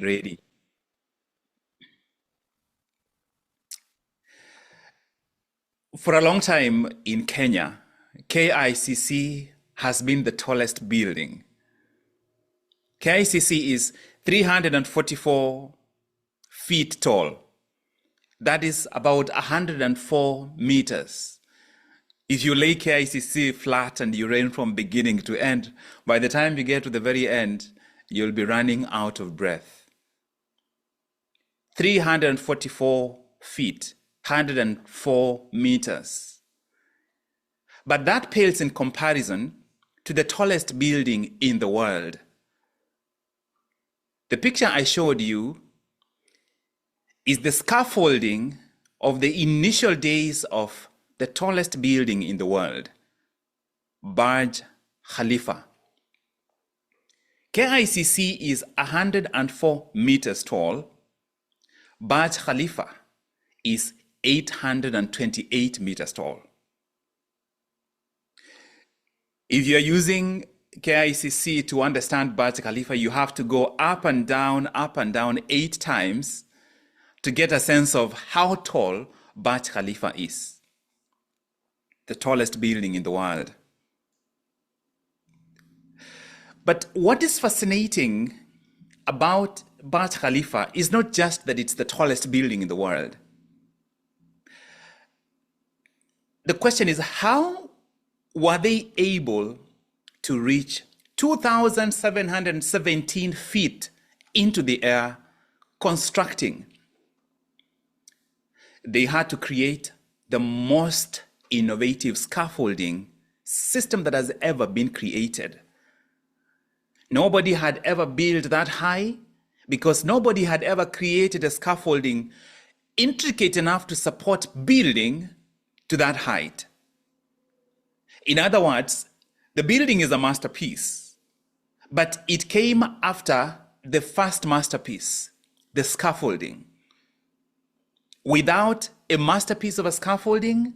Ready. For a long time in Kenya, KICC has been the tallest building. KICC is 344 feet tall. That is about 104 meters. If you lay KICC flat and you run from beginning to end, by the time you get to the very end, you'll be running out of breath. 344 feet, 104 meters. But that pales in comparison to the tallest building in the world. The picture I showed you is the scaffolding of the initial days of the tallest building in the world, Burj Khalifa. KICC is 104 meters tall. Burj Khalifa is 828 meters tall. If you're using KICC to understand Burj Khalifa, you have to go up and down 8 times to get a sense of how tall Burj Khalifa is, the tallest building in the world. But what is fascinating about Burj Khalifa is not just that it's the tallest building in the world. The question is, how were they able to reach 2,717 feet into the air constructing? They had to create the most innovative scaffolding system that has ever been created. Nobody had ever built that high because nobody had ever created a scaffolding intricate enough to support building to that height. In other words, the building is a masterpiece, but it came after the first masterpiece, the scaffolding. Without a masterpiece of a scaffolding,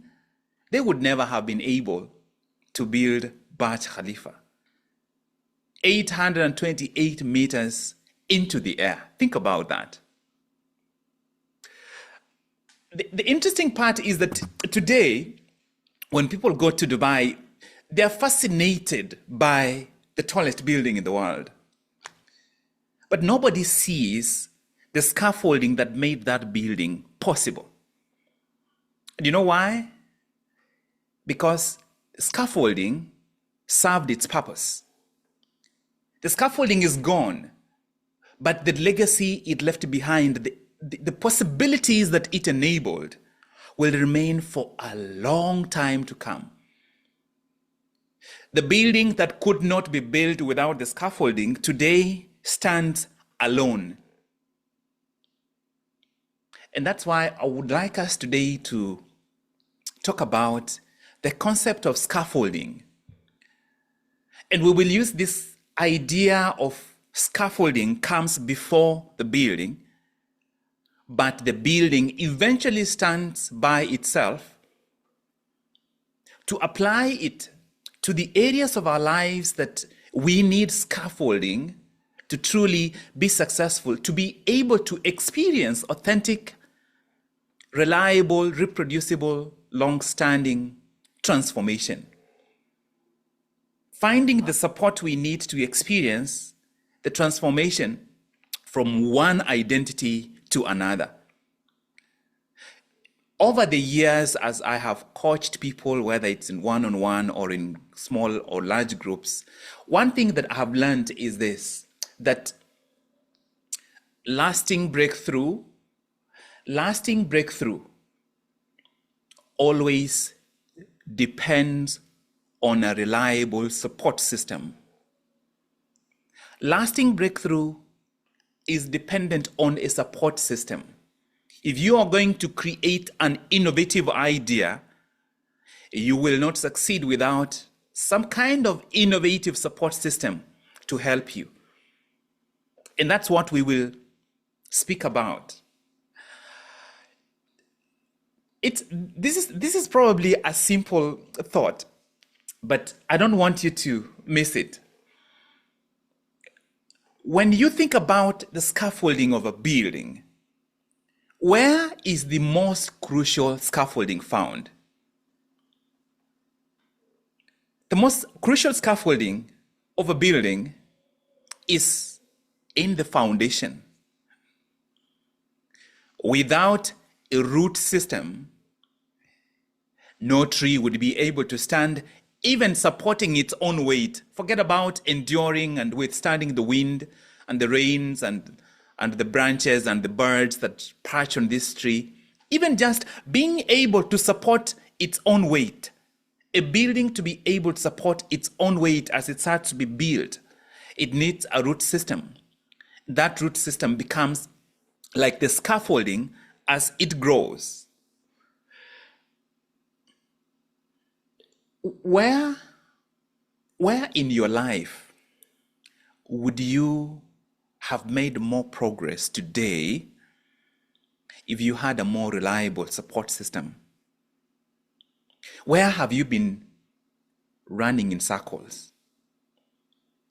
they would never have been able to build Burj Khalifa. 828 meters into the air. Think about that. The interesting part is that today, when people go to Dubai, they're fascinated by the tallest building in the world. But nobody sees the scaffolding that made that building possible. Do you know why? Because scaffolding served its purpose. The scaffolding is gone, but the legacy it left behind, the possibilities that it enabled, will remain for a long time to come. The building that could not be built without the scaffolding today stands alone. And that's why I would like us today to talk about the concept of scaffolding. And we will use this idea of scaffolding comes before the building, but the building eventually stands by itself, to apply it to the areas of our lives that we need scaffolding to truly be successful, to be able to experience authentic, reliable, reproducible, long-standing transformation. Finding the support we need to experience the transformation from one identity to another. Over the years, as I have coached people, whether it's in one-on-one or in small or large groups, one thing that I have learned is this, that lasting breakthrough always depends on a reliable support system. Lasting breakthrough is dependent on a support system. If you are going to create an innovative idea, you will not succeed without some kind of innovative support system to help you. And that's what we speak about. This is probably a simple thought, but I don't want you to miss it. When you think about the scaffolding of a building, where is the most crucial scaffolding found? The most crucial scaffolding of a building is in the foundation. Without a root system, no tree would be able to stand, even supporting its own weight. Forget about enduring and withstanding the wind and the rains and the branches and the birds that perch on this tree. Even just being able to support its own weight. A building to be able to support its own weight as it starts to be built, it needs a root system. That root system becomes like the scaffolding as it grows. Where in your life would you have made more progress today if you had a more reliable support system? Where have you been running in circles,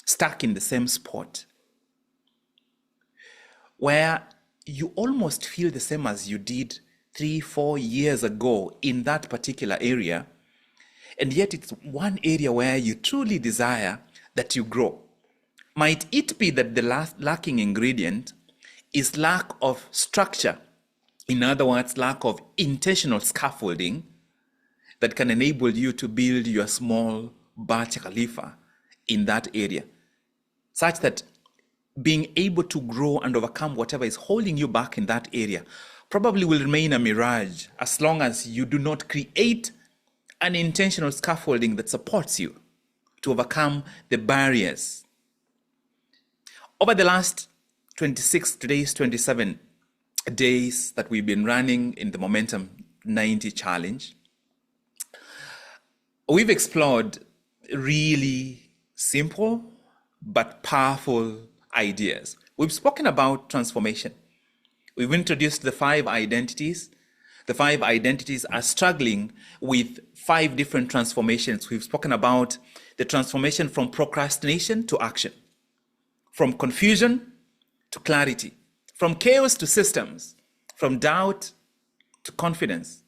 stuck in the same spot, where you almost feel the same as you did 3-4 years ago in that particular area, and yet it's one area where you truly desire that you grow? Might it be that the lacking ingredient is lack of structure? In other words, lack of intentional scaffolding that can enable you to build your small Burj Khalifa in that area, such that being able to grow and overcome whatever is holding you back in that area probably will remain a mirage as long as you do not create an intentional scaffolding that supports you to overcome the barriers. Over the last 26 days, 27 days that we've been running in the Momentum 90 Challenge, we've explored really simple but powerful ideas. We've spoken about transformation. We've introduced the 5 identities. The 5 identities are struggling with 5 different transformations. We've spoken about the transformation from procrastination to action, from confusion to clarity, from chaos to systems, from doubt to confidence,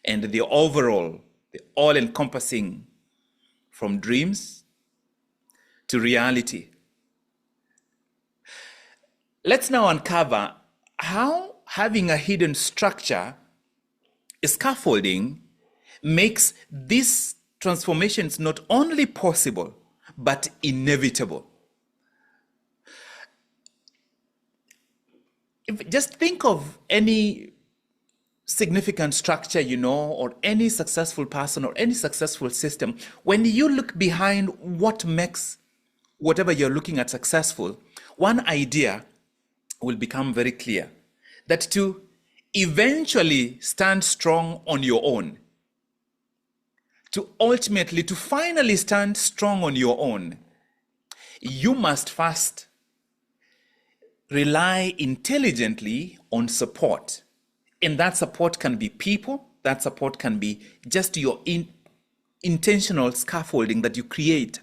and the overall, the all-encompassing, from dreams to reality. Let's now uncover how having a hidden structure, a scaffolding, makes these transformations not only possible, but inevitable. Just think of any significant structure, or any successful person or any successful system. When you look behind what makes whatever you're looking at successful, one idea will become very clear: that to eventually stand strong on your own, to finally stand strong on your own, you must first rely intelligently on support. And that support can be people, that support can be just your intentional scaffolding that you create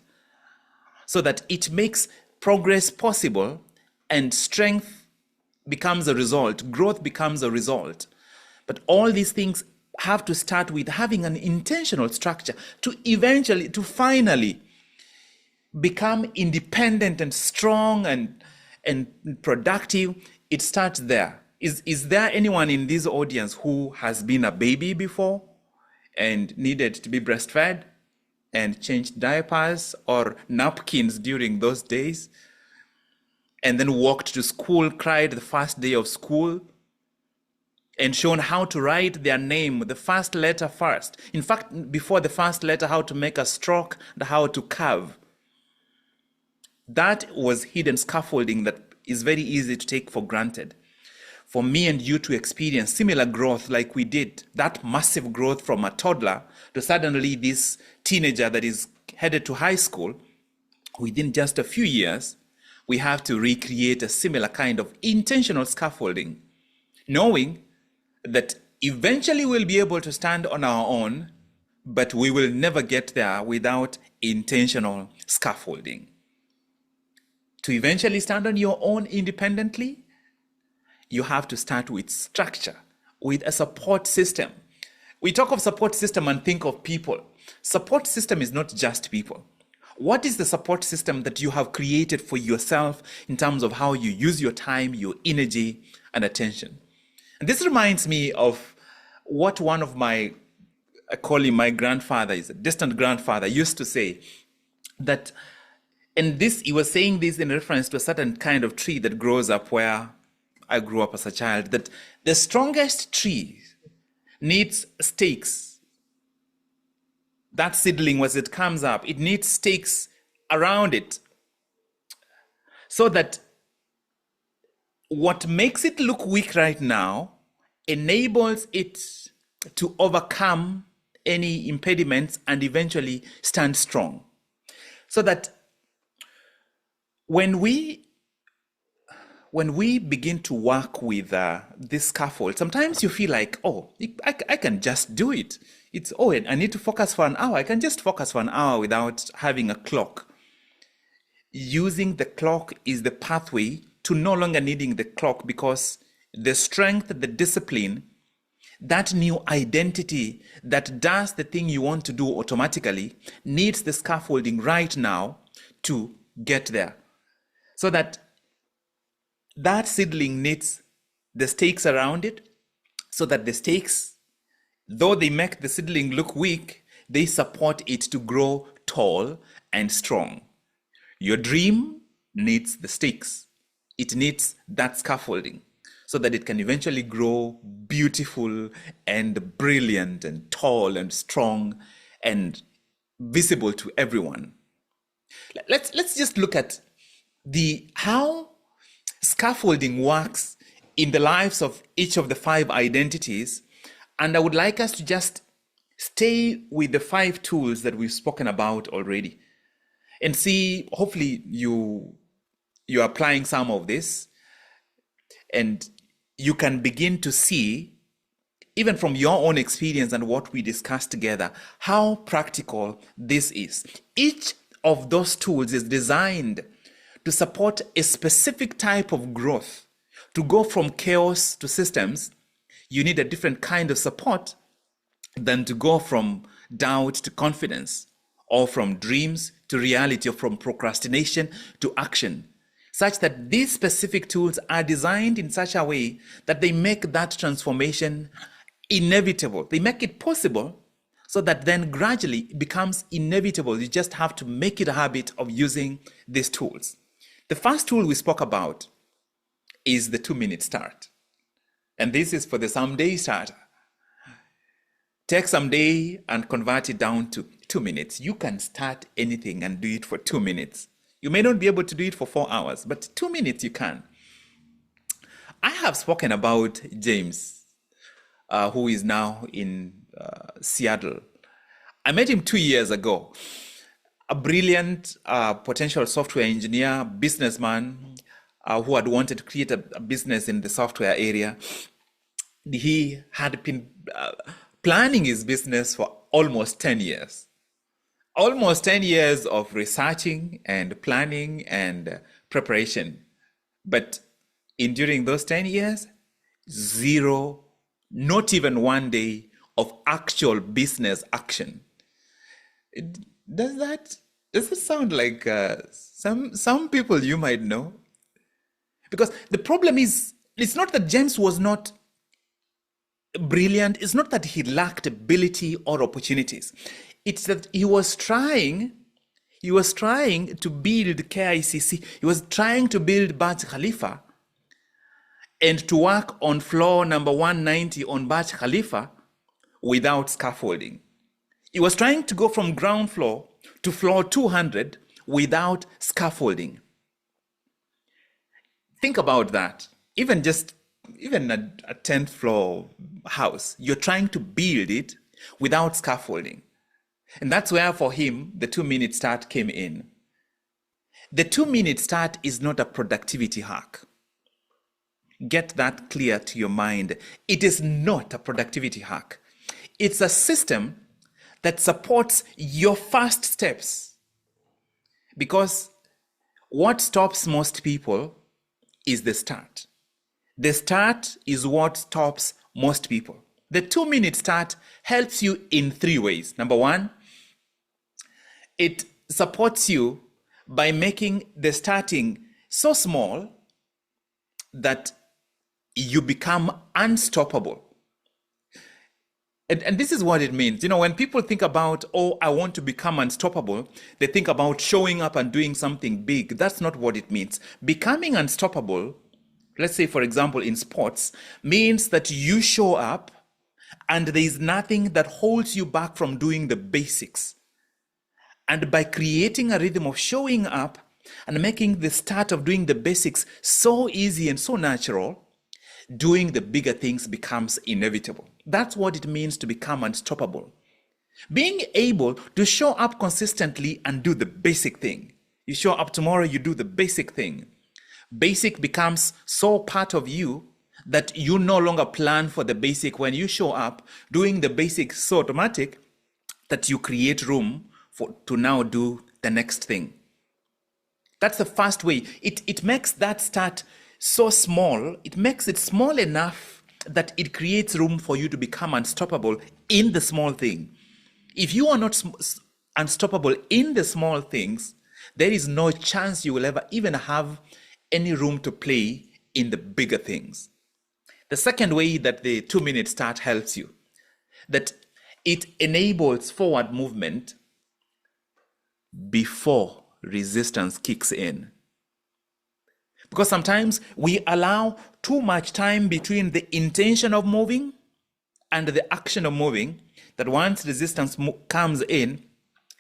so that it makes progress possible and strength becomes a result, growth becomes a result. But all these things have to start with having an intentional structure to finally become independent and strong and productive. It starts there. Is there anyone in this audience who has been a baby before and needed to be breastfed and changed diapers or napkins during those days, and then walked to school, cried the first day of school, and shown how to write their name, the first letter first? In fact, before the first letter, how to make a stroke and how to carve. That was hidden scaffolding that is very easy to take for granted. For me and you to experience similar growth like we did, that massive growth from a toddler to suddenly this teenager that is headed to high school, within just a few years, we have to recreate a similar kind of intentional scaffolding, knowing that eventually we'll be able to stand on our own, but we will never get there without intentional scaffolding. To eventually stand on your own independently, you have to start with structure, with a support system. We talk of support system and think of people. Support system is not just people. What is the support system that you have created for yourself in terms of how you use your time, your energy, and attention? And this reminds me of what one of I call him my grandfather, is a distant grandfather, used to say that, and this, he was saying this in reference to a certain kind of tree that grows up where I grew up as a child, that the strongest tree needs stakes. That seedling, as it comes up, it needs stakes around it so that what makes it look weak right now enables it to overcome any impediments and eventually stand strong. So that when we begin to work with this scaffold, sometimes you feel like, oh, I can just do it. It's, oh, I need to focus for an hour. I can just focus for an hour without having a clock. Using the clock is the pathway to no longer needing the clock, because the strength, the discipline, that new identity that does the thing you want to do automatically needs the scaffolding right now to get there. So that seedling needs the stakes around it, so that the stakes, though they make the seedling look weak, they support it to grow tall and strong. Your dream needs the stakes. It needs that scaffolding so that it can eventually grow beautiful and brilliant and tall and strong and visible to everyone. Let's just look at how scaffolding works in the lives of each of the 5 identities. And I would like us to just stay with the 5 tools that we've spoken about already and see, hopefully you're applying some of this, and you can begin to see, even from your own experience and what we discussed together, how practical this is. Each of those tools is designed to support a specific type of growth. To go from chaos to systems, you need a different kind of support than to go from doubt to confidence, or from dreams to reality, or from procrastination to action, such that these specific tools are designed in such a way that they make that transformation inevitable. They make it possible, so that then gradually it becomes inevitable. You just have to make it a habit of using these tools. The first tool we spoke about is the 2-minute start. And this is for the someday starter. Take someday and convert it down to 2 minutes. You can start anything and do it for 2 minutes. You may not be able to do it for 4 hours, but 2 minutes you can. I have spoken about James, who is now in Seattle. I met him 2 years ago. A brilliant potential software engineer, businessman, who had wanted to create a business in the software area. He had been planning his business for almost 10 years. Almost 10 years of researching and planning and preparation. But during those 10 years, zero, not even one day of actual business action. Does it sound like some people you might know? Because the problem is, it's not that James was not brilliant. It's not that he lacked ability or opportunities. It's that he was trying to build KICC. He was trying to build Burj Khalifa and to work on floor number 190 on Burj Khalifa without scaffolding. He was trying to go from ground floor to floor 200 without scaffolding. Think about that. Even a 10th floor house, you're trying to build it without scaffolding. And that's where for him, the 2-minute start came in. The 2-minute start is not a productivity hack. Get that clear to your mind. It is not a productivity hack. It's a system that supports your first steps. Because What stops most people is the start. The start is what stops most people. The 2-minute start helps you in 3 ways. Number one, it supports you by making the starting so small that you become unstoppable. And this is what it means. When people think about, oh, I want to become unstoppable, they think about showing up and doing something big. That's not what it means. Becoming unstoppable, let's say, for example, in sports, means that you show up and there is nothing that holds you back from doing the basics. And by creating a rhythm of showing up and making the start of doing the basics so easy and so natural, doing the bigger things becomes inevitable. That's what it means to become unstoppable. Being able to show up consistently and do the basic thing. You show up tomorrow, you do the basic thing. Basic becomes so part of you that you no longer plan for the basic. When you show up, doing the basic so automatic that you create room to now do the next thing. That's the first way. It makes that start so small, it makes it small enough that it creates room for you to become unstoppable in the small thing. If you are not unstoppable in the small things, there is no chance you will ever even have any room to play in the bigger things. The second way that the 2-minute start helps you, that it enables forward movement before resistance kicks in. Because sometimes we allow too much time between the intention of moving and the action of moving, that once resistance comes in,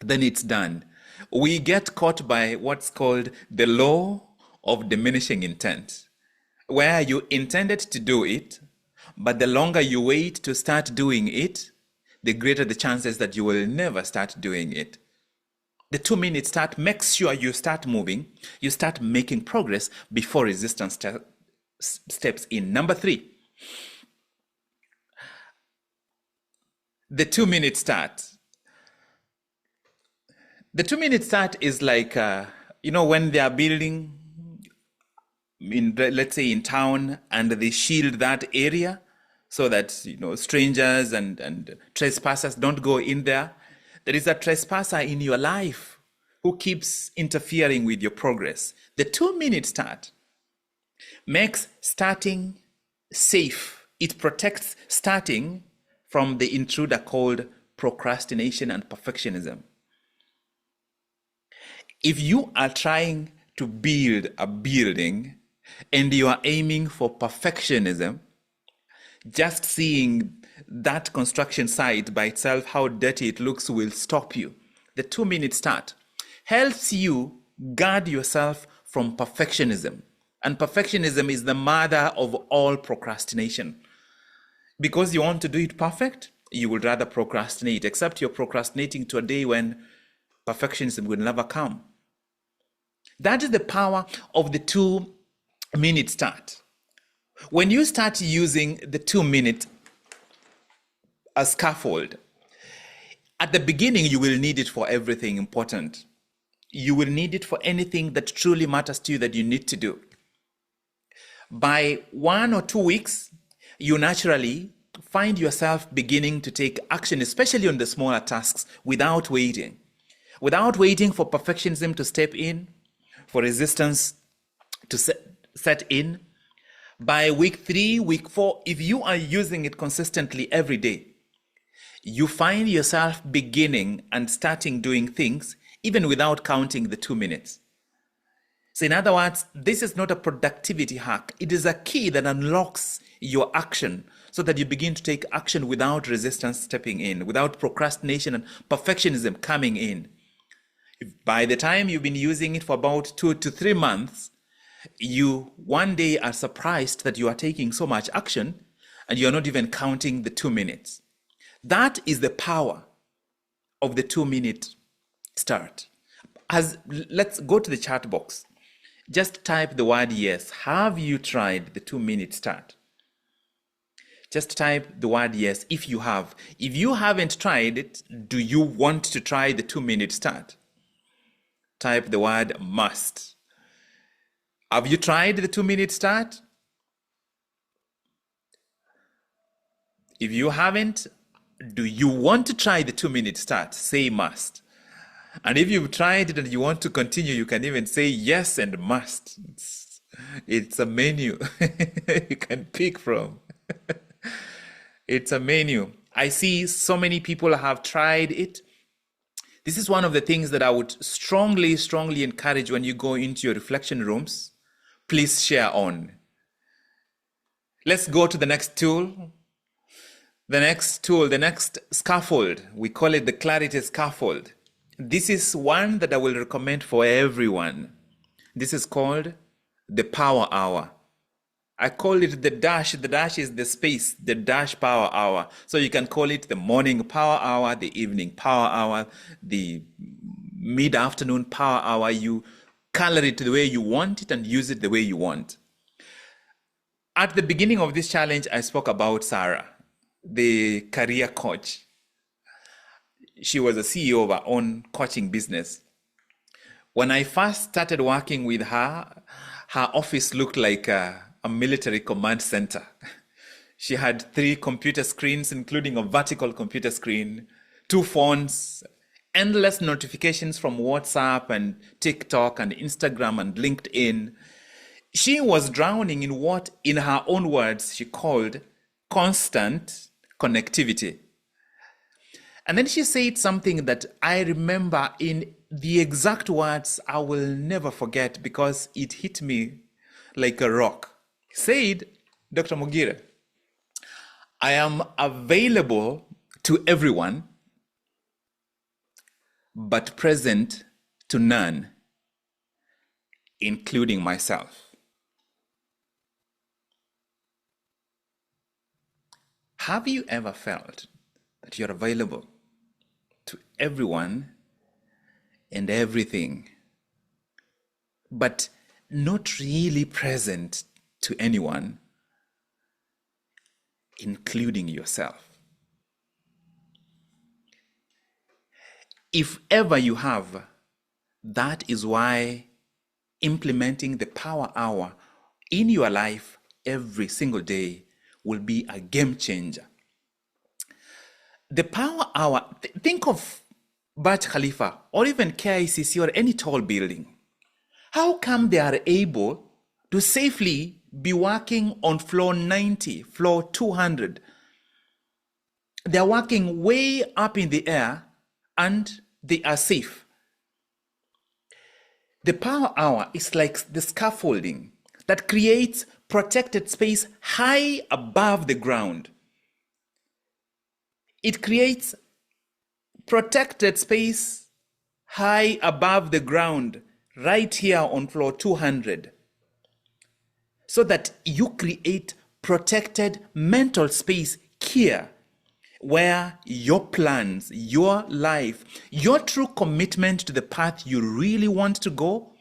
then it's done. We get caught by what's called the law of diminishing intent, where you intended to do it, but the longer you wait to start doing it, the greater the chances that you will never start doing it. The 2-minute start makes sure you start moving, you start making progress before resistance steps in. Number 3, the 2-minute start. The 2-minute start is like, when they are building, let's say in town, and they shield that area so that, strangers and trespassers don't go in there. There is a trespasser in your life who keeps interfering with your progress. The 2-minute start makes starting safe. It protects starting from the intruder called procrastination and perfectionism. If you are trying to build a building and you are aiming for perfectionism, just seeing that construction site by itself, how dirty it looks, will stop you. The 2-minute start helps you guard yourself from perfectionism. And perfectionism is the mother of all procrastination. Because you want to do it perfect, you would rather procrastinate, except you're procrastinating to a day when perfectionism will never come. That is the power of the 2-minute start. When you start using the 2-minute as scaffold, at the beginning, you will need it for everything important. You will need it for anything that truly matters to you that you need to do. By 1 or 2 weeks, you naturally find yourself beginning to take action, especially on the smaller tasks, without waiting for perfectionism to step in, for resistance to set in. By week 3, week 4, if you are using it consistently every day, you find yourself beginning and starting doing things even without counting the 2 minutes. So in other words, this is not a productivity hack. It is a key that unlocks your action so that you begin to take action without resistance stepping in, without procrastination and perfectionism coming in. If by the time you've been using it for about 2 to 3 months, you one day are surprised that you are taking so much action and you're not even counting the 2 minutes. That is the power of the 2-minute start. Let's go to the chat box. Just type the word yes. Have you tried the 2-minute start? Just type the word yes if you have. If you haven't tried it, do you want to try the 2-minute start? Type the word must. Have you tried the 2-minute start? If you haven't, do you want to try the 2-minute start? Say must. And if you've tried it and you want to continue, you can even say yes and must. It's a menu you can pick from. It's a menu. I see so many people have tried it. This is one of the things that I would strongly, strongly encourage when you go into your reflection rooms. Please share on. Let's go to the next tool. The next scaffold. We call it the clarity scaffold. This is one that I will recommend for everyone. This is called the power hour. I call it the dash. The dash is the space, the dash power hour. So you can call it the morning power hour, the evening power hour, the mid-afternoon power hour. You color it the way you want it and use it the way you want. At the beginning of this challenge, I spoke about Sarah, the career coach. She was a CEO of her own coaching business. When I first started working with her, her office looked like a military command center. She had 3 computer screens, including a vertical computer screen, 2 phones, endless notifications from WhatsApp and TikTok and Instagram and LinkedIn. She was drowning in what, in her own words, she called constant connectivity. And then she said something that I remember in the exact words I will never forget because it hit me like a rock. Said, Dr. Mogire, I am available to everyone, but present to none, including myself. Have you ever felt that you're available to everyone and everything, but not really present to anyone, including yourself? If ever you have, that is why implementing the power hour in your life every single day will be a game changer. The power hour, think of Burj Khalifa or even KICC or any tall building. How come they are able to safely be working on floor 90, floor 200? They're working way up in the air and they are safe. The power hour is like the scaffolding that creates protected space high above the ground. It creates protected space high above the ground, right here on floor 200. So that you create protected mental space here where your plans, your life, your true commitment to the path you really want to go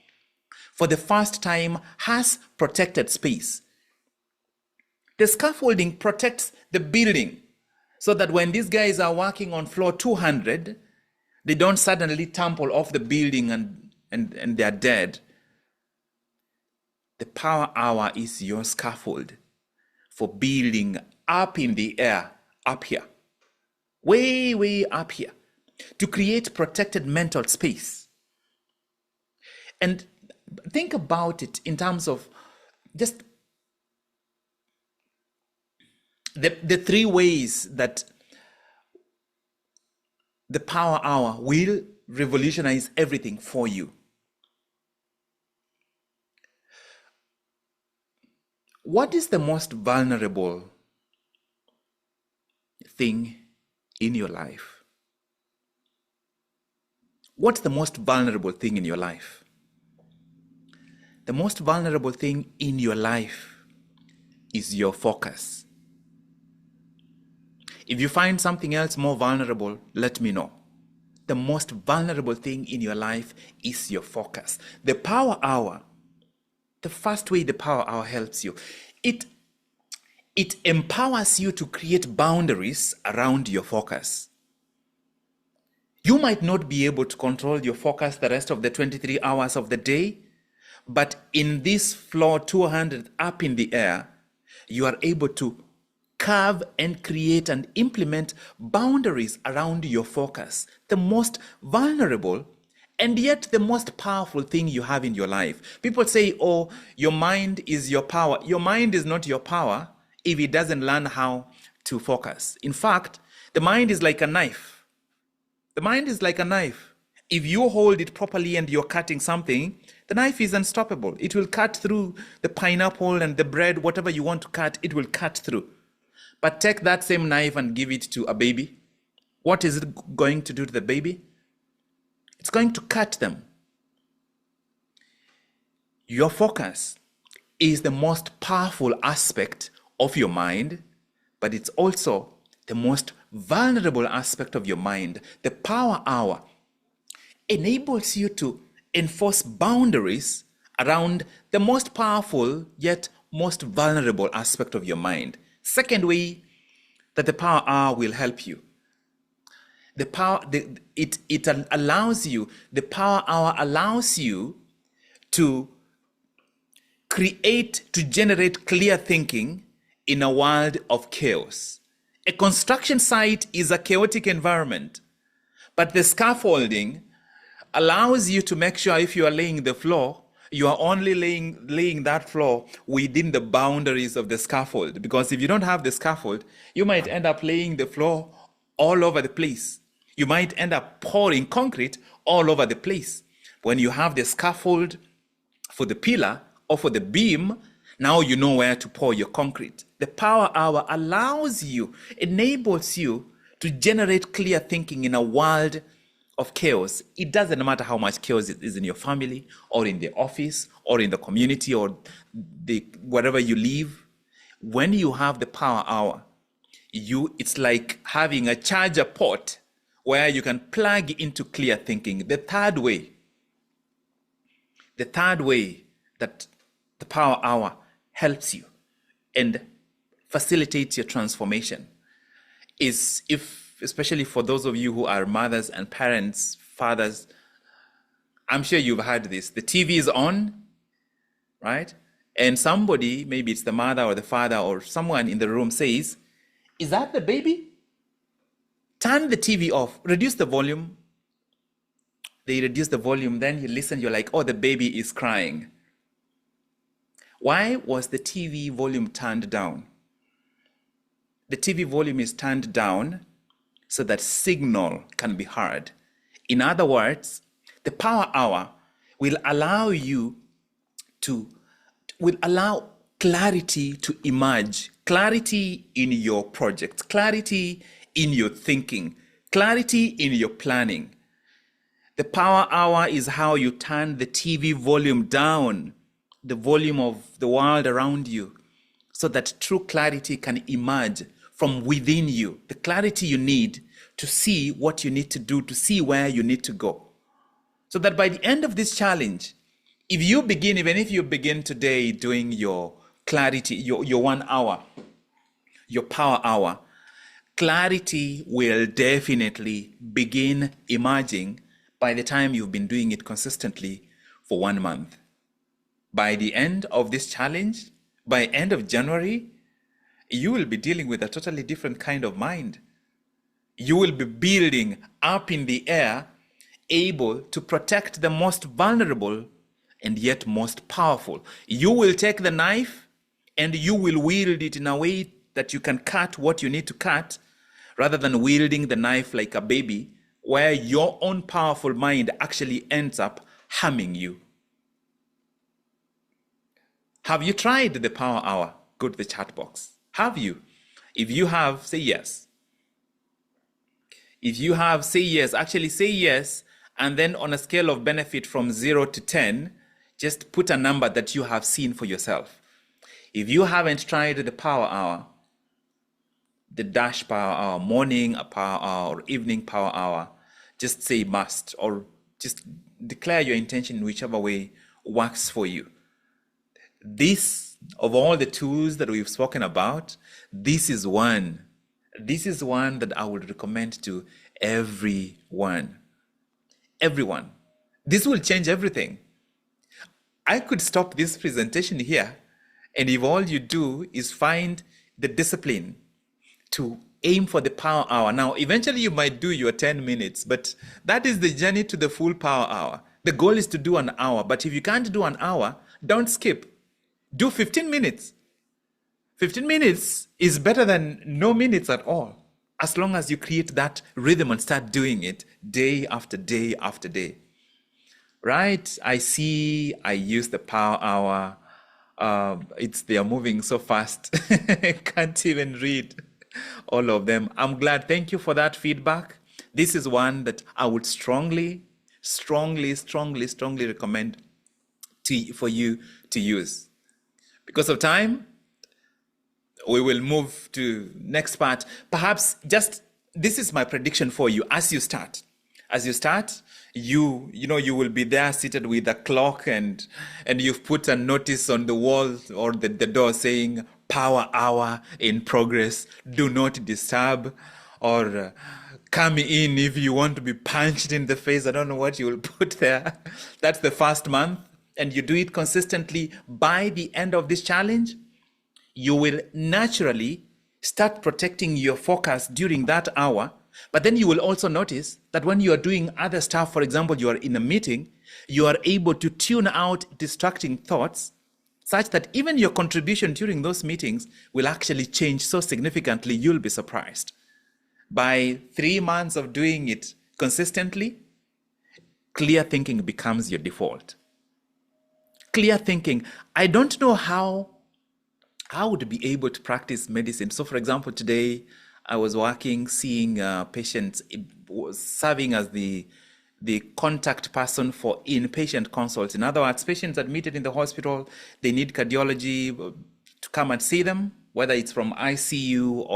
for the first time has protected space. The scaffolding protects the building so that when these guys are working on floor 200, they don't suddenly tumble off the building and they're dead. The power hour is your scaffold for building up in the air, up here, way, way up here, to create protected mental space. And think about it in terms of just the 3 ways that the power hour will revolutionize everything for you. What is the most vulnerable thing in your life? What's the most vulnerable thing in your life? The most vulnerable thing in your life is your focus. If you find something else more vulnerable, let me know. The most vulnerable thing in your life is your focus. The power hour, the first way the power hour helps you, it empowers you to create boundaries around your focus. You might not be able to control your focus the rest of the 23 hours of the day, But in this floor 200 up in the air, you are able to carve and create and implement boundaries around your focus, the most vulnerable and yet the most powerful thing you have in your life. People say, oh, your mind is your power. Your mind is not your power if it doesn't learn how to focus. In fact, the mind is like a knife. The mind is like a knife. If you hold it properly and you're cutting something, the knife is unstoppable. It will cut through the pineapple and the bread, whatever you want to cut, it will cut through. But take that same knife and give it to a baby. What is it going to do to the baby? It's going to cut them. Your focus is the most powerful aspect of your mind, but it's also the most vulnerable aspect of your mind. The power hour enables you to enforce boundaries around the most powerful yet most vulnerable aspect of your mind. Second way that the power hour will help you. The power hour allows you to generate clear thinking in a world of chaos. A construction site is a chaotic environment, but the scaffolding allows you to make sure if you are laying the floor, you are only laying that floor within the boundaries of the scaffold. Because if you don't have the scaffold, you might end up laying the floor all over the place. You might end up pouring concrete all over the place. When you have the scaffold for the pillar or for the beam, now you know where to pour your concrete. The power hour enables you to generate clear thinking in a world of chaos. It doesn't matter how much chaos it is in your family or in the office or in the community or wherever you live. When you have the power hour, it's like having a charger port where you can plug into clear thinking. The third way that the power hour helps you and facilitates your transformation is especially for those of you who are mothers and parents, fathers, I'm sure you've heard this. The TV is on, right? And somebody, maybe it's the mother or the father or someone in the room says, is that the baby? Turn the TV off, reduce the volume. They reduce the volume, then you listen, you're like, oh, the baby is crying. Why was the TV volume turned down? The TV volume is turned down so that signal can be heard. In other words, the power hour will allow clarity to emerge, clarity in your project, clarity in your thinking, clarity in your planning. The power hour is how you turn the TV volume down, the volume of the world around you, so that true clarity can emerge from within you, the clarity you need to see what you need to do, to see where you need to go. So that by the end of this challenge, even if you begin today doing your clarity, your 1 hour, your power hour, clarity will definitely begin emerging by the time you've been doing it consistently for 1 month. By the end of this challenge, by end of January, you will be dealing with a totally different kind of mind. You will be building up in the air, able to protect the most vulnerable and yet most powerful. You will take the knife and you will wield it in a way that you can cut what you need to cut, rather than wielding the knife like a baby, where your own powerful mind actually ends up harming you. Have you tried the power hour? Go to the chat box. Have you? If you have, say yes. If you have, say yes. Actually, say yes. And then on a scale of benefit from 0 to 10, just put a number that you have seen for yourself. If you haven't tried the power hour, the dash power hour, morning power hour, or evening power hour, just say must, or just declare your intention in whichever way works for you. This, of all the tools that we've spoken about, this is one that I would recommend to everyone. This will change everything. I could stop this presentation here, and if all you do is find the discipline to aim for the power hour. Now, eventually you might do your 10 minutes, but that is the journey to the full power hour. The goal is to do an hour, but if you can't do an hour, don't skip. Do 15 minutes. 15 minutes is better than no minutes at all, as long as you create that rhythm and start doing it day after day after day. Right? I see I use the power hour. They are moving so fast. I can't even read all of them. I'm glad. Thank you for that feedback. This is one that I would strongly recommend for you to use. Because of time, we will move to next part. Perhaps just, this is my prediction for you as you start. As you start, you will be there seated with a clock and you've put a notice on the wall or the door saying power hour in progress, do not disturb, or come in if you want to be punched in the face. I don't know what you will put there. That's the first month, and you do it consistently. By the end of this challenge, you will naturally start protecting your focus during that hour. But then you will also notice that when you are doing other stuff, for example, you are in a meeting, you are able to tune out distracting thoughts such that even your contribution during those meetings will actually change so significantly, you'll be surprised. By 3 months of doing it consistently, clear thinking becomes your default. Clear thinking. I don't know how I would be able to practice medicine. So for example, today I was working, seeing patients, serving as the contact person for inpatient consults. In other words, patients admitted in the hospital, they need cardiology to come and see them, whether it's from ICU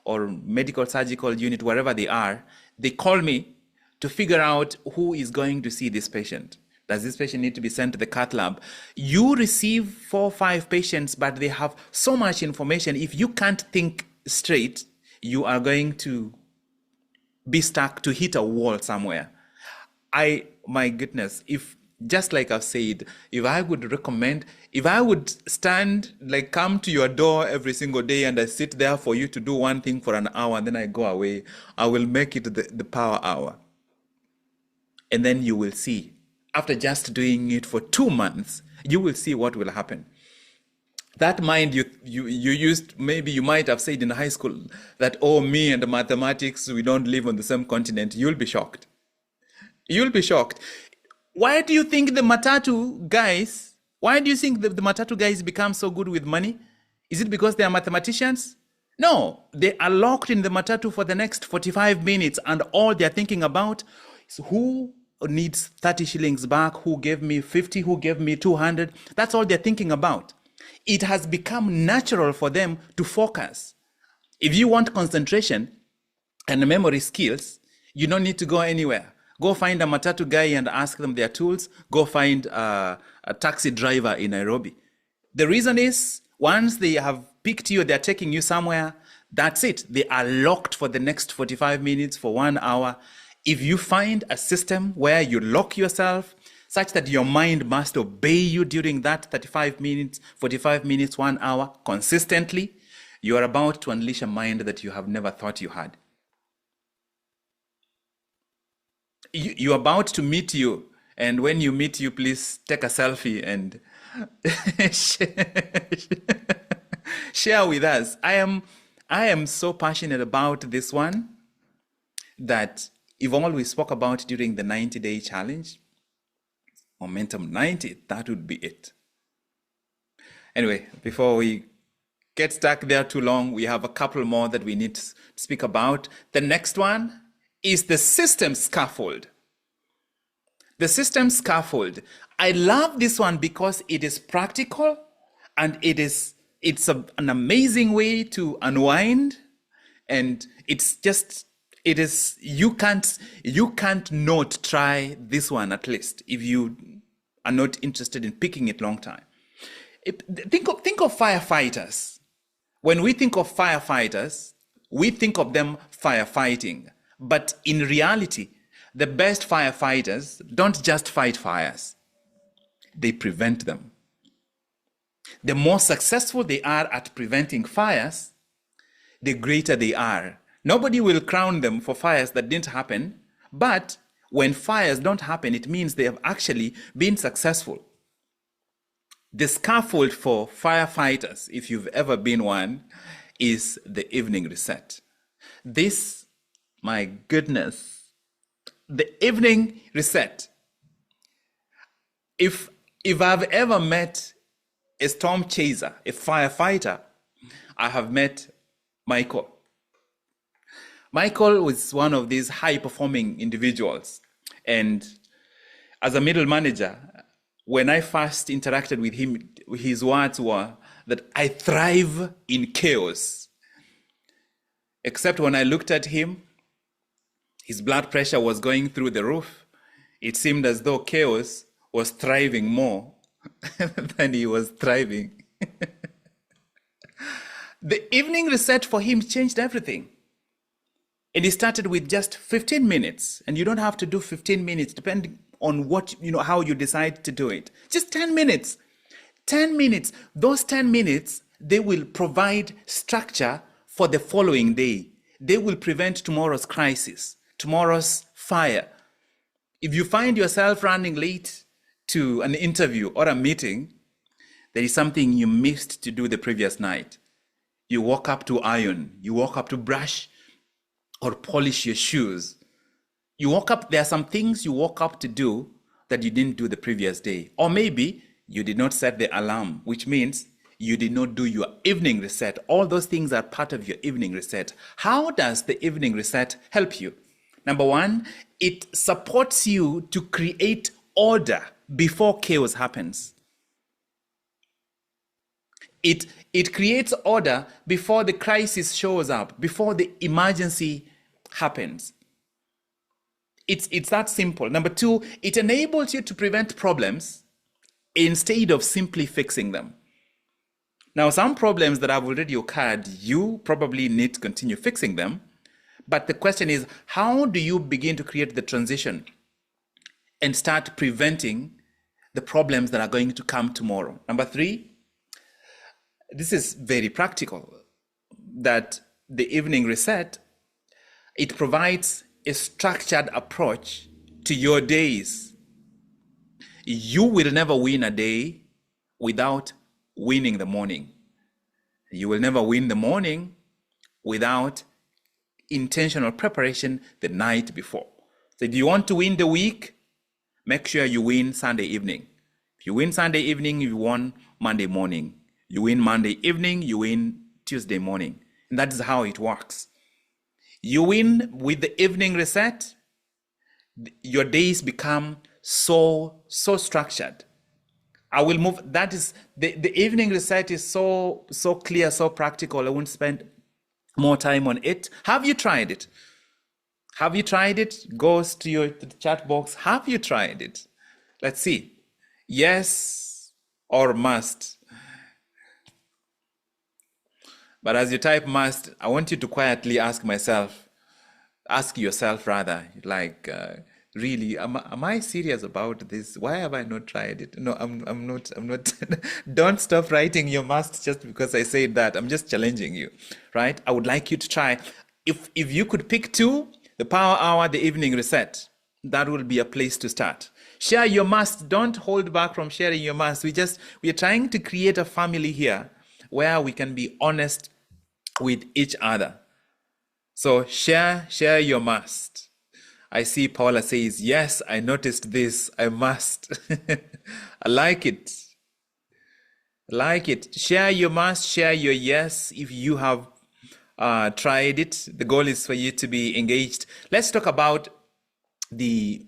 or medical surgical unit, wherever they are. They call me to figure out who is going to see this patient. Does this patient need to be sent to the cath lab? You receive 4 or 5 patients, but they have so much information. If you can't think straight, you are going to be stuck to hit a wall somewhere. My goodness, if, just like I've said, if I would recommend, if I would stand, like come to your door every single day and I sit there for you to do one thing for an hour and then I go away, I will make it the power hour. And then you will see, after just doing it for 2 months, you will see what will happen. That mind you used, maybe you might have said in high school that, oh, me and mathematics, we don't live on the same continent. You'll be shocked. You'll be shocked. Why do you think the Matatu guys become so good with money? Is it because they are mathematicians? No, they are locked in the Matatu for the next 45 minutes and all they're thinking about is who needs 30 shillings back, who gave me 50, who gave me 200. That's all they're thinking about. It has become natural for them to focus. If you want concentration and memory skills, you don't need to go anywhere. Go find a Matatu guy and ask them their tools. Go find a taxi driver in Nairobi. The reason is, once they have picked you, they're taking you somewhere, that's it. They are locked for the next 45 minutes, for 1 hour. If you find a system where you lock yourself such that your mind must obey you during that 35 minutes, 45 minutes, 1 hour consistently, you are about to unleash a mind that you have never thought you had. You're about to meet you, and when you meet you, please take a selfie and share with us. I am so passionate about this one that Yvonne we spoke about during the 90-day challenge, Momentum 90, that would be it. Anyway, before we get stuck there too long, we have a couple more that we need to speak about. The next one is the system scaffold. The system scaffold. I love this one because it is practical and it's an amazing way to unwind, and you can't not try this one, at least if you are not interested in picking it long time. Think of firefighters. When we think of firefighters, we think of them firefighting. But in reality, the best firefighters don't just fight fires. they prevent them. The more successful they are at preventing fires, the greater they are. Nobody will crown them for fires that didn't happen, but when fires don't happen, it means they have actually been successful. The scaffold for firefighters, if you've ever been one, is the evening reset. This, my goodness, the evening reset. If I've ever met a storm chaser, a firefighter, I have met Michael. Michael was one of these high-performing individuals. And as a middle manager, when I first interacted with him, his words were that I thrive in chaos. Except when I looked at him, his blood pressure was going through the roof. It seemed as though chaos was thriving more than he was thriving. The evening reset for him changed everything. And he started with just 15 minutes. And you don't have to do 15 minutes, depending on what, how you decide to do it. Just 10 minutes. 10 minutes. Those 10 minutes, they will provide structure for the following day. They will prevent tomorrow's crisis, tomorrow's fire. If you find yourself running late to an interview or a meeting, there is something you missed to do the previous night. You woke up to iron. You woke up to brush or polish your shoes. You woke up, there are some things you woke up to do that you didn't do the previous day. Or maybe you did not set the alarm, which means you did not do your evening reset. All those things are part of your evening reset. How does the evening reset help you? Number one, it supports you to create order before chaos happens. It creates order before the crisis shows up, before the emergency happens. It's that simple. Number two, it enables you to prevent problems instead of simply fixing them. Now, some problems that have already occurred, you probably need to continue fixing them. But the question is, how do you begin to create the transition and start preventing the problems that are going to come tomorrow? Number three, this is very practical, that the evening reset, it provides a structured approach to your days. You will never win a day without winning the morning. You will never win the morning without intentional preparation the night before. So if you want to win the week, make sure you win Sunday evening. If you win Sunday evening, you won Monday morning. You win Monday evening, you win Tuesday morning. And that is how it works. You win with the evening reset, your days become so structured. I will move, that is, the evening reset is so clear, so practical. I won't spend more time on it. Have you tried it? Have you tried it? Goes to the chat box. Have you tried it? Let's see. Yes or must. But as you type must, I want you to quietly ask yourself, like, really, am I serious about this? Why have I not tried it? No, I'm not. Don't stop writing your must just because I said that. I'm just challenging you, right? I would like you to try. If you could pick two, the power hour, the evening reset, that will be a place to start. Share your must. Don't hold back from sharing your must. We are trying to create a family here where we can be honest with each other. So share your must. I see Paula says, yes, I noticed this, I must. I like it. Share your must, share your yes if you have tried it. The goal is for you to be engaged. Let's talk about the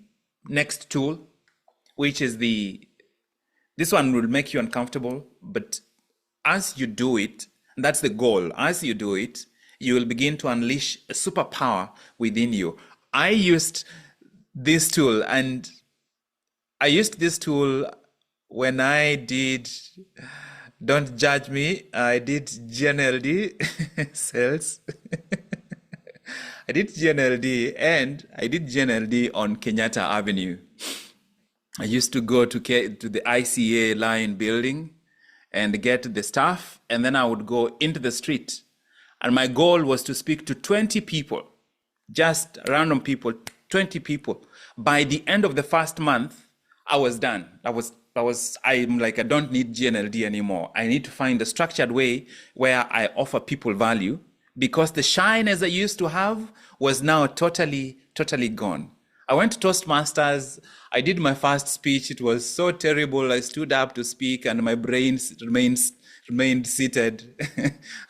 next tool, which is this one will make you uncomfortable, but as you do it, and that's the goal, as you do it, you will begin to unleash a superpower within you. I used this tool when I did, don't judge me, I did GNLD sales. I did GNLD and I did GNLD on Kenyatta Avenue. I used to go to the ICA line building and get the stuff, and then I would go into the street. And my goal was to speak to 20 people, just random people, 20 people. By the end of the first month, I was done. I'm like, I don't need GNLD anymore. I need to find a structured way where I offer people value, because the shyness I used to have was now totally gone. I went to Toastmasters. I did my first speech. It was so terrible. I stood up to speak and my brain remained seated.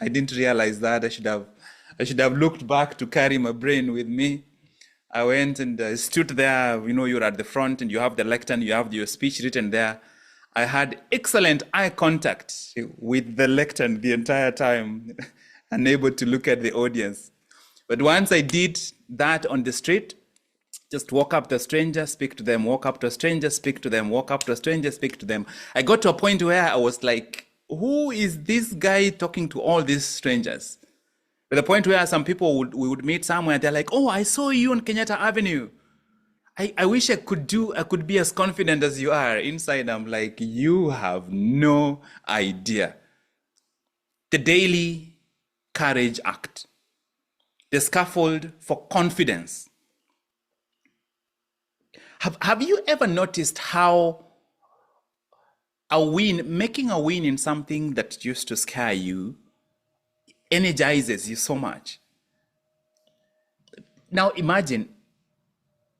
I didn't realize that. I should have looked back to carry my brain with me. I went and stood there. You know, you're at the front and you have the lectern, you have your speech written there. I had excellent eye contact with the lectern the entire time, unable to look at the audience. But once I did that on the street, just walk up to a stranger, speak to them, walk up to a stranger, speak to them, walk up to a stranger, speak to them. I got to a point where I was like, who is this guy talking to all these strangers? To the point where some people we would meet somewhere, they're like, oh, I saw you on Kenyatta Avenue. I wish I could be as confident as you are. Inside, I'm like, you have no idea. The daily courage act. The scaffold for confidence. Have you ever noticed how making a win in something that used to scare you energizes you so much? Now imagine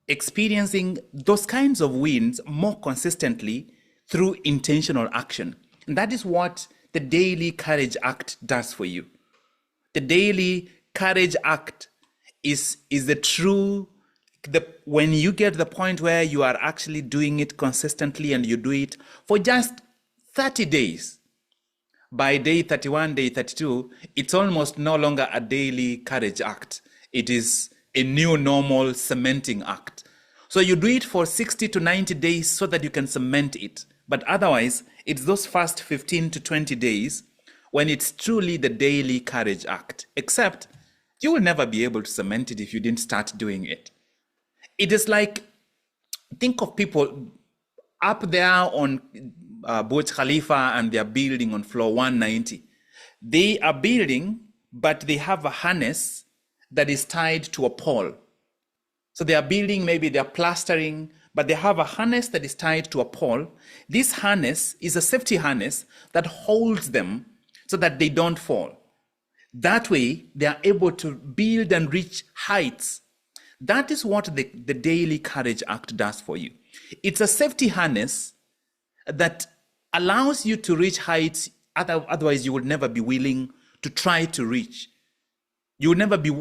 experiencing those kinds of wins more consistently through intentional action. And that is what the daily courage act does for you. The daily courage act is when you get to the point where you are actually doing it consistently and you do it for just 30 days, by day 31, day 32, it's almost no longer a daily courage act. It is a new normal cementing act. So you do it for 60 to 90 days so that you can cement it. But otherwise, it's those first 15 to 20 days when it's truly the daily courage act. Except you will never be able to cement it if you didn't start doing it. It is like, think of people up there on Burj Khalifa and they're building on floor 190. They are building, but they have a harness that is tied to a pole. So they are building, maybe they're plastering, but they have a harness that is tied to a pole. This harness is a safety harness that holds them so that they don't fall. That way, they are able to build and reach heights. That is what the Daily Courage Act does for you. It's a safety harness that allows you to reach heights otherwise you would never be willing to try to reach. You would never be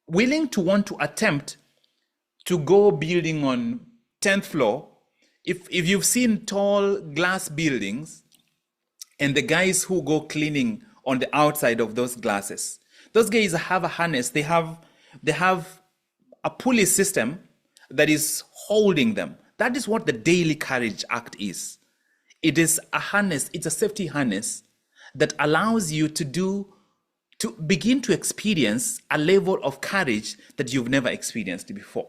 willing to want to attempt to go building on 10th floor. If you've seen tall glass buildings and the guys who go cleaning on the outside of those glasses, those guys have a harness. They have a pulley system that is holding them. That is what the Daily Courage Act is. It is a harness, it's a safety harness that allows you to begin to experience a level of courage that you've never experienced before.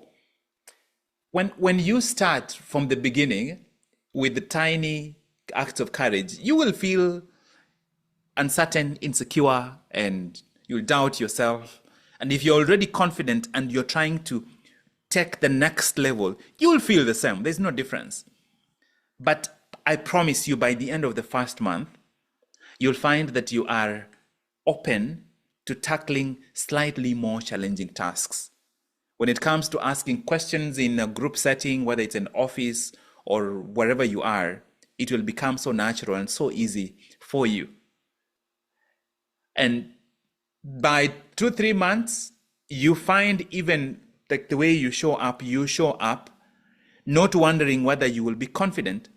When you start from the beginning with the tiny acts of courage, you will feel uncertain, insecure, and you'll doubt yourself. And if you're already confident and you're trying to take the next level, you will feel the same. There's no difference. But I promise you, by the end of the first month, you'll find that you are open to tackling slightly more challenging tasks. When it comes to asking questions in a group setting, whether it's an office or wherever you are, it will become so natural and so easy for you. And by 2-3 months, you find even like the way you show up, not wondering whether you will be confident.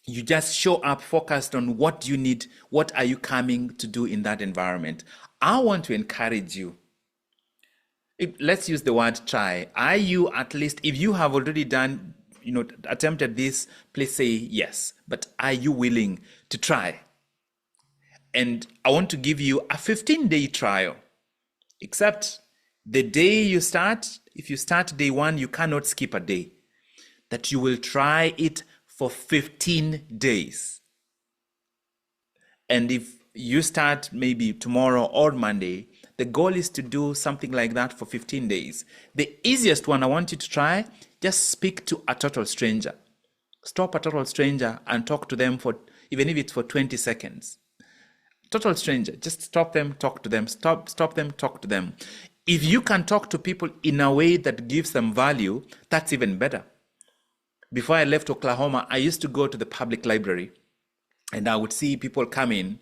You just show up focused on what you need. What are you coming to do in that environment? I want to encourage you. Let's use the word try. Are you, at least, if you have already done, attempted this, please say yes. But are you willing to try? And I want to give you a 15-day trial. Except the day you start, if you start day 1, you cannot skip a day. that you will try it for 15 days. And if you start maybe tomorrow or Monday, the goal is to do something like that for 15 days. The easiest one I want you to try, just speak to a total stranger. Stop a total stranger and talk to them for, even if it's for 20 seconds. Total stranger, just stop them, talk to them, stop them, talk to them. If you can talk to people in a way that gives them value, that's even better. Before I left Oklahoma, I used to go to the public library and I would see people come in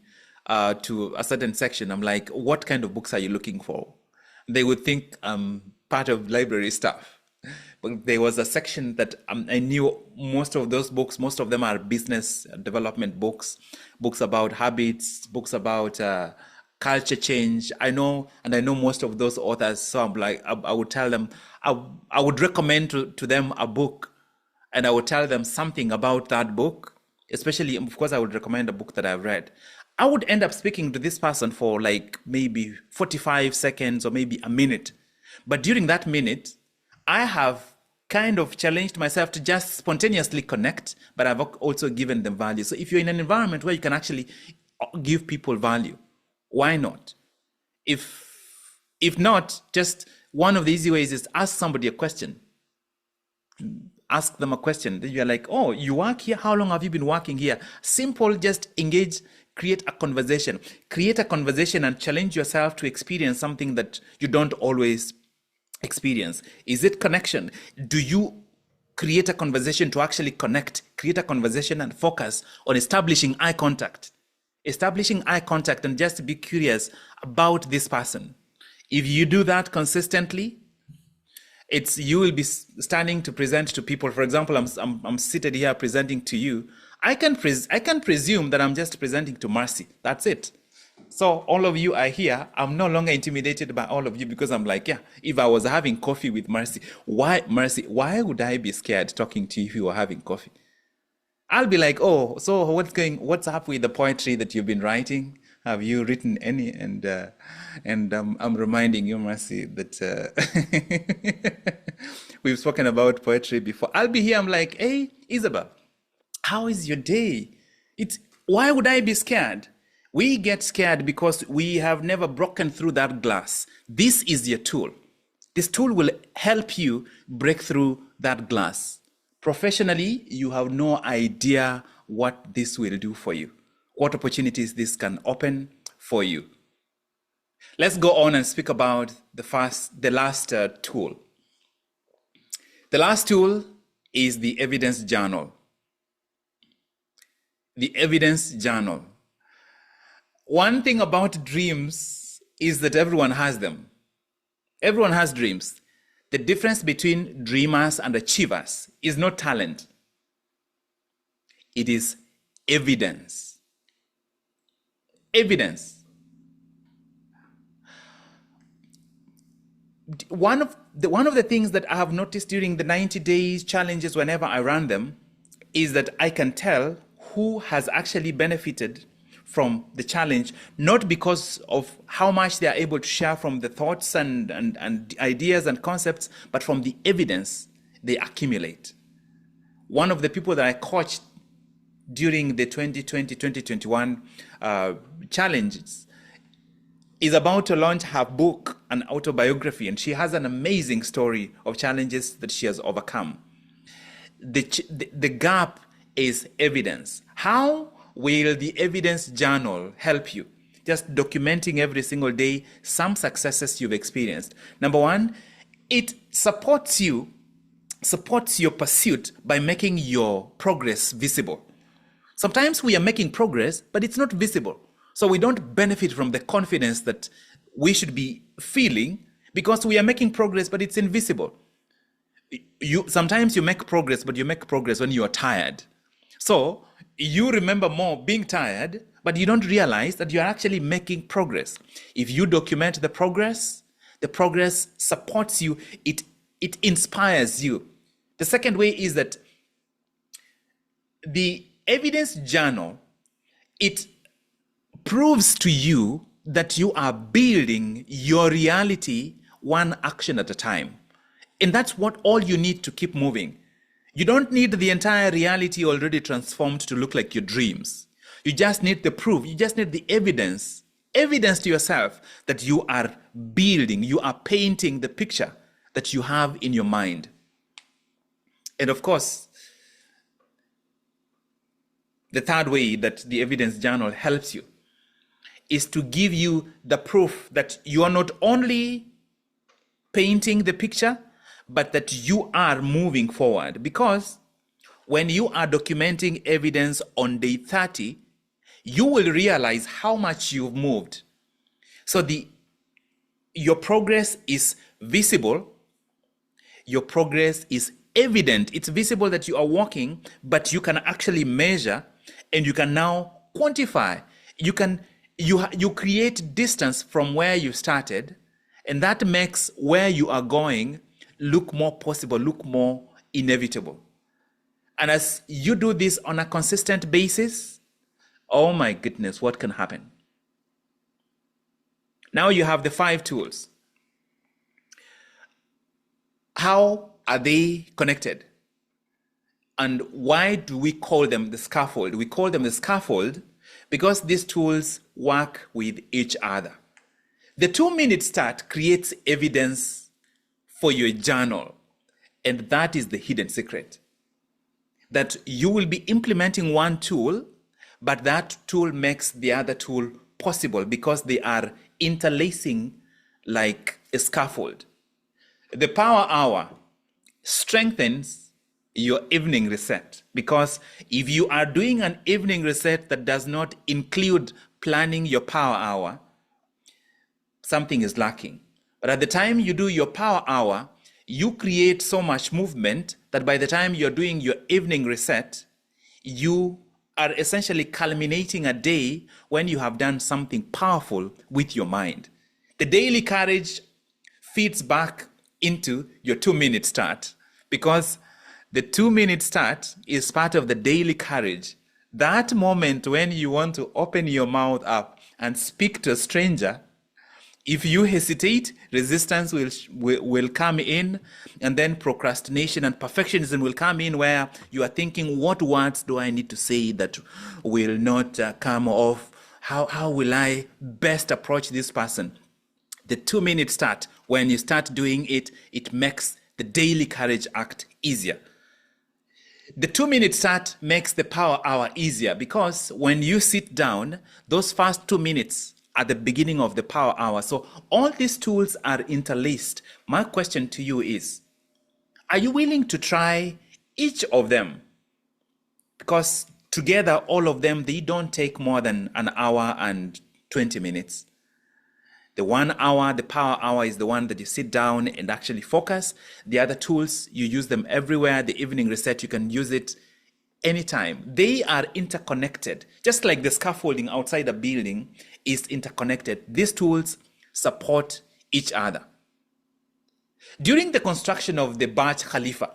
to a certain section. I'm like, what kind of books are you looking for? They would think I'm part of library staff. But there was a section that I knew most of those books, most of them are business development books, books about habits, books about culture change. I know most of those authors. So I'm like, I would tell them, I would recommend to them a book, and I would tell them something about that book, especially, of course, I would recommend a book that I've read. I would end up speaking to this person for like maybe 45 seconds or maybe a minute. But during that minute, I have kind of challenged myself to just spontaneously connect, but I've also given them value. So if you're in an environment where you can actually give people value, why not? If not, just one of the easy ways is ask somebody a question. Ask them a question. Then you're like, oh, you work here? How long have you been working here? Simple, just engage, create a conversation. Create a conversation and challenge yourself to experience something that you don't always experience. Is it connection? Do you create a conversation to actually connect? Create a conversation and focus on establishing eye contact. Establishing eye contact and just be curious about this person. If you do that consistently, you will be standing to present to people. For example, I'm seated here presenting to you. I can presume that I'm just presenting to Marcy. That's it. So all of you are here. I'm no longer intimidated by all of you because I'm like, yeah, if I was having coffee with Marcy, why would I be scared talking to you if you were having coffee? I'll be like, oh, so what's up with the poetry that you've been writing? Have you written any? And I'm reminding you, Marcy, that we've spoken about poetry before. I'll be here. I'm like, hey, Isabel, how is your day? Why would I be scared? We get scared because we have never broken through that glass. This is your tool. This tool will help you break through that glass. Professionally, you have no idea what this will do for you, what opportunities this can open for you. Let's go on and speak about the last tool. The last tool is the evidence journal. The evidence journal. One thing about dreams is that everyone has them. Everyone has dreams. The difference between dreamers and achievers is not talent. It is evidence. Evidence. One of the things that I have noticed during the 90 days challenges whenever I run them is that I can tell who has actually benefited from the challenge, not because of how much they are able to share from the thoughts and ideas and concepts, but from the evidence they accumulate. One of the people that I coached during the 2020-2021 challenges is about to launch her book, an autobiography, and she has an amazing story of challenges that she has overcome. The gap is evidence. How will the evidence journal help you? Just documenting every single day some successes you've experienced. Number one, it supports your pursuit by making your progress visible. Sometimes we are making progress, but it's not visible. So we don't benefit from the confidence that we should be feeling because we are making progress, but it's invisible. Sometimes you make progress, but you make progress when you are tired. So you remember more being tired, but you don't realize that you're actually making progress. If you document the progress supports you, it inspires you. The second way is that the evidence journal, it proves to you that you are building your reality one action at a time. And that's what all you need to keep moving. You don't need the entire reality already transformed to look like your dreams. You just need the proof. You just need the evidence. Evidence to yourself that you are building, you are painting the picture that you have in your mind. And of course, the third way that the evidence journal helps you is to give you the proof that you are not only painting the picture, but that you are moving forward. Because when you are documenting evidence on day 30, you will realize how much you've moved. So your progress is visible. Your progress is evident. It's visible that you are walking, but you can actually measure and you can now quantify. You create distance from where you started, and that makes where you are going look more possible, look more inevitable. And as you do this on a consistent basis, oh my goodness, what can happen? Now you have the 5 tools. How are they connected? And why do we call them the scaffold? We call them the scaffold because these tools work with each other. The 2-minute start creates evidence for your journal, and that is the hidden secret. That you will be implementing one tool, but that tool makes the other tool possible because they are interlacing like a scaffold. The power hour strengthens your evening reset, because if you are doing an evening reset that does not include planning your power hour, something is lacking. But at the time you do your power hour, you create so much movement that by the time you're doing your evening reset, you are essentially culminating a day when you have done something powerful with your mind. The daily courage feeds back into your 2-minute start, because the 2-minute start is part of the daily courage. That moment when you want to open your mouth up and speak to a stranger, if you hesitate, resistance will come in, and then procrastination and perfectionism will come in, where you are thinking, what words do I need to say that will not come off? How will I best approach this person? The 2-minute start, when you start doing it, it makes the daily courage act easier. The 2-minute start makes the power hour easier, because when you sit down, those first 2 minutes at the beginning of the power hour. So all these tools are interlaced. My question to you is, are you willing to try each of them? Because together, all of them, they don't take more than an hour and 20 minutes. The 1 hour, the power hour, is the one that you sit down and actually focus. The other tools, you use them everywhere. The evening reset, you can use it anytime. They are interconnected. Just like the scaffolding outside a building is interconnected, these tools support each other. During the construction of the Burj Khalifa,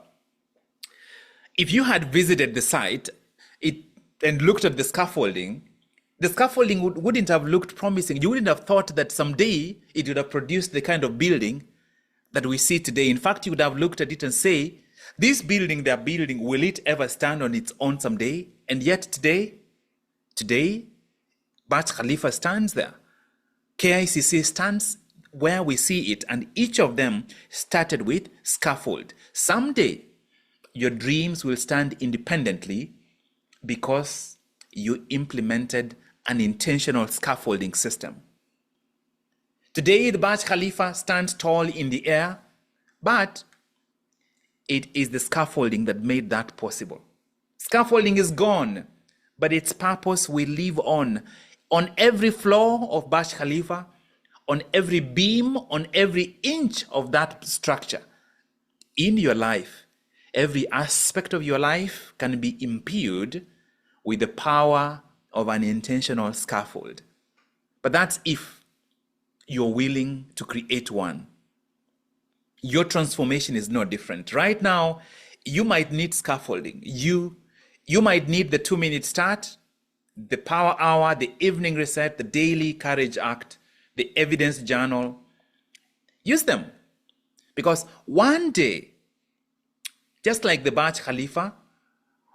if you had visited the site and looked at the scaffolding wouldn't have looked promising. You wouldn't have thought that someday it would have produced the kind of building that we see today. In fact, you would have looked at it and say, this building they're building, will it ever stand on its own someday? And yet today, Burj Khalifa stands there. KICC stands where we see it, and each of them started with scaffold. Someday, your dreams will stand independently because you implemented an intentional scaffolding system. Today, the Burj Khalifa stands tall in the air, but it is the scaffolding that made that possible. Scaffolding is gone, but its purpose will live on every floor of Burj Khalifa, on every beam, on every inch of that structure. In your life, every aspect of your life can be imbued with the power of an intentional scaffold. But that's if you're willing to create one. Your transformation is no different. Right now, you might need scaffolding. You might need the 2-minute start, the power hour, the evening reset, the daily courage act, the evidence journal. Use them. Because one day, just like the Burj Khalifa.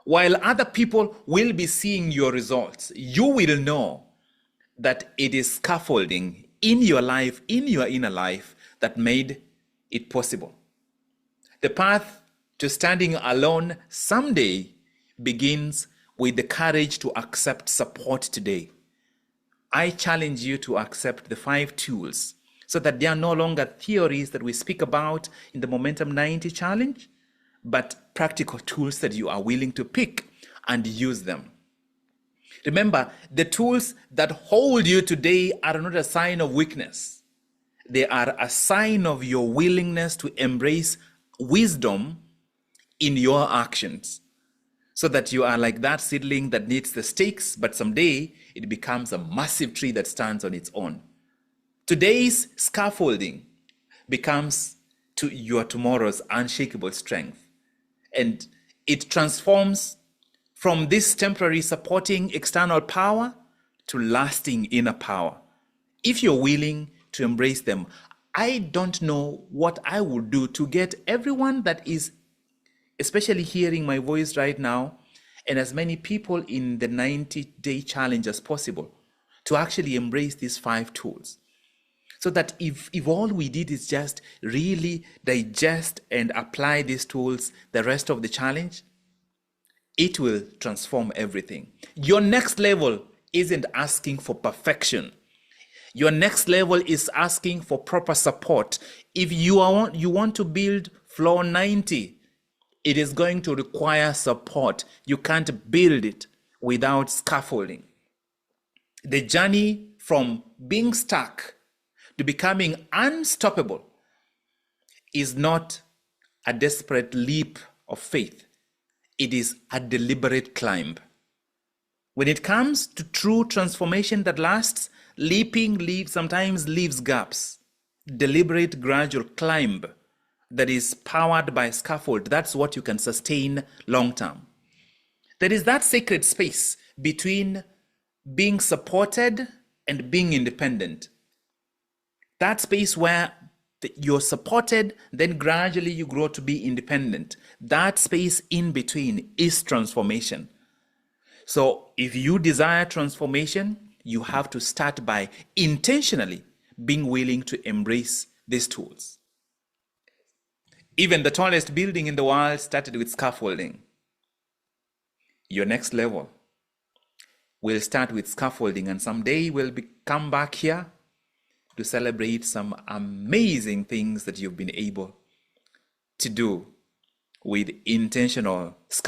While other people will be seeing your results, you will know that it is scaffolding in your life, in your inner life, that made it possible. The path to standing alone someday begins with the courage to accept support today. I challenge you to accept the 5 tools so that they are no longer theories that we speak about in the Momentum 90 challenge, but practical tools that you are willing to pick and use them. Remember, the tools that hold you today are not a sign of weakness. They are a sign of your willingness to embrace wisdom in your actions, so that you are like that seedling that needs the stakes, but someday it becomes a massive tree that stands on its own. Today's scaffolding becomes to your tomorrow's unshakable strength. And it transforms from this temporary supporting external power to lasting inner power. If you're willing to embrace them, I don't know what I would do to get everyone that is especially hearing my voice right now, and as many people in the 90-day challenge as possible, to actually embrace these 5 tools. So that if all we did is just really digest and apply these tools the rest of the challenge, it will transform everything. Your next level isn't asking for perfection. Your next level is asking for proper support. If you want to build floor 90, it is going to require support. You can't build it without scaffolding. The journey from being stuck to becoming unstoppable is not a desperate leap of faith. It is a deliberate climb. When it comes to true transformation that lasts, leaping sometimes leaves gaps. Deliberate, gradual climb that is powered by scaffold, that's what you can sustain long term. There is that sacred space between being supported and being independent. That space where you're supported, then gradually you grow to be independent. That space in between is transformation. So if you desire transformation, you have to start by intentionally being willing to embrace these tools. Even the tallest building in the world started with scaffolding. Your next level will start with scaffolding, and someday we'll come back here to celebrate some amazing things that you've been able to do with intentional scaffolding.